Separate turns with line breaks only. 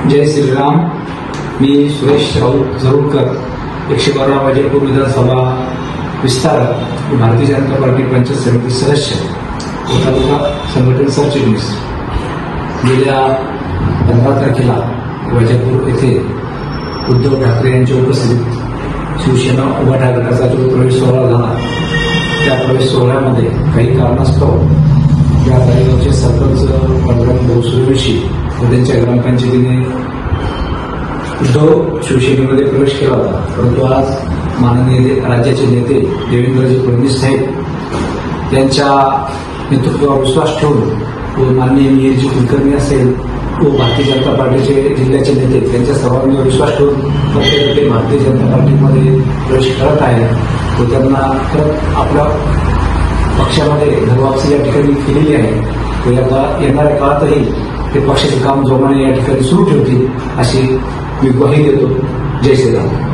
जय श्रीराम. मी सुरेश राऊत जरूरकर, 112 वैजपूर विधानसभा विस्तारक, भारतीय जनता पार्टी पंचायत समिती सदस्य, तालुका संघटन सरचिटणीस. गेल्या 15 तारखेला वैजपूर येथे उद्धव ठाकरे यांच्या उपस्थितीत शिवसेना उभाटा गटाचा जो प्रवेश सोहळा झाला, त्या प्रवेश सोहळ्यामध्ये काही कारणास्तव या तालुक्याचे सरपंच पंढरपूर भाऊ सूर्यवंशी व त्यांच्या ग्रामपंचायतीने उद्धव शिवसेनेमध्ये प्रवेश केला होता. परंतु आज माननीय राज्याचे नेते देवेंद्रजी फडणवीस साहेब यांच्या नेतृत्वावर विश्वास ठेवून व माननीय मिहिरजी कुलकर्णी असेल व भारतीय जनता पार्टीचे जिल्ह्याचे नेते त्यांच्या सर्वांवर विश्वास ठेवून प्रत्येक ते भारतीय जनता पार्टीमध्ये प्रवेश करत आहे व त्यांना परत आपल्या पक्षामध्ये घरवापसी या ठिकाणी केलेली आहे व येणाऱ्या काळातही ते पक्षाचे काम जोमाने या ठिकाणी सुरू ठेवतील अशी मी ग्वाही देतो. जय श्रीराम.